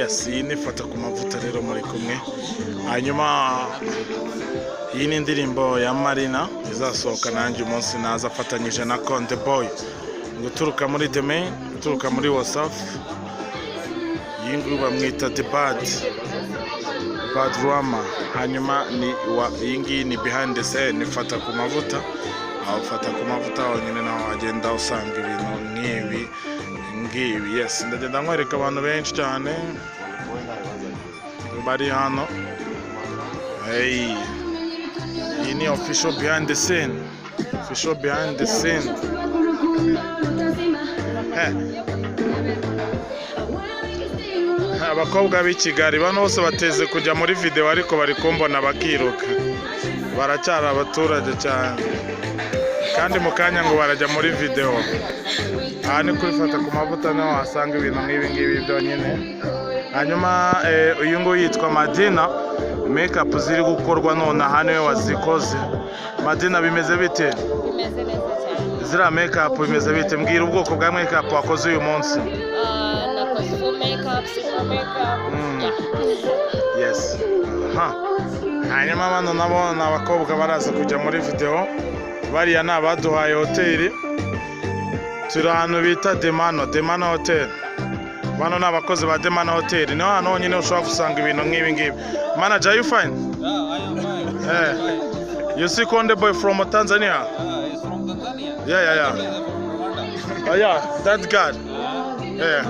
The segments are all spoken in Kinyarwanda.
Yes, iyi ni Fata ku mavuta rero muri kumwe. Hanyuma iyi ni indirimbo ya Marina izasohoka nanjye umunsi naza afatanyije na Konde Boy. Guturuka muri The Main, guturuka muri WhatsApp. Iyi nguyu bamwita The Bad Rama. Hanyuma ni iyi ngiyi ni Behind the Scene, Fata ku mavuta. Aho Fata ku mavuta honyine naho wagenda usanga ibintu nk'ibi. Yes, ndagenda nkwereka abantu benshi cyane bari hano. Hey, iyi ni official behind the scene. Official behind the scene. Abakobwa b'i Kigali bano bose bateze kujya muri video ariko bari kumbona bakiruka. Baracyari abaturage cyane. Kandi mu kanya ngo barajya muri video. Aha ni kuri Fata ku mavuta naho wasanga ibintu nk'ibi ngibi byonyine. Hanyuma uyu nguyu yitwa Madina. Makeup ziri gukorwa none aha niwe wazikoze. Madina bimeze bite? Bimeze neza cyane. Zira makeup bimeze bite? Mbwira ubwoko bwa makeup wakoze uyu munsi. Nakoze full makeup, super makeup. Yes. Hanyuma bano nabo ni abakobwa baraza kujya muri video. Bariya ni abaduhaye hoteli. Turi ahantu bita Demano Hotel. Bano ni abakozi ba Demano Hotel. Niho hano honyine ushobora gusanga ibintu nk'ibi ngibi. Manager, you fine? Yeah, I am fine. You see Konde Boy from Tanzania? He's from Tanzania. Yeah. Oh yeah, that guy. Yeah.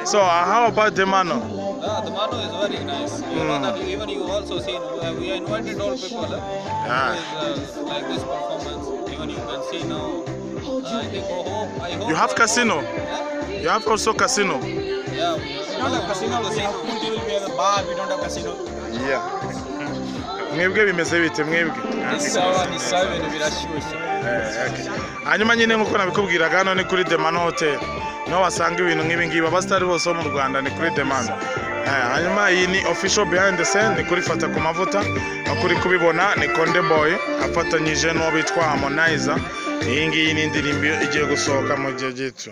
So how about Demano? The Mano is very nice. You know that even you also seen we invited all people. Like this performance. Even you can see now. I think I hope. You have casino? You have also casino? Yeah, we don't have casino. Casino will be at the bar. We don't have casino. Yeah. Mwebwe bimeze bite mwebwe? Ni sawa ibintu birashyushye. Hanyuma nyine nkuko nabikubwiraga hano ni kuri Demano Hotel. No wasanga ibintu nk'ibi ngibi abastari bose mu Rwanda ni kuri Demano. Hanyuma iyi ni official behind the scene ni kuri Fata ku mavuta. Akuri kubibona ni Konde Boy afatanyije n'uwo bitwa Harmonizer. Iyi ngiyi ni indirimbo igiye gusohoka mu gihe gito.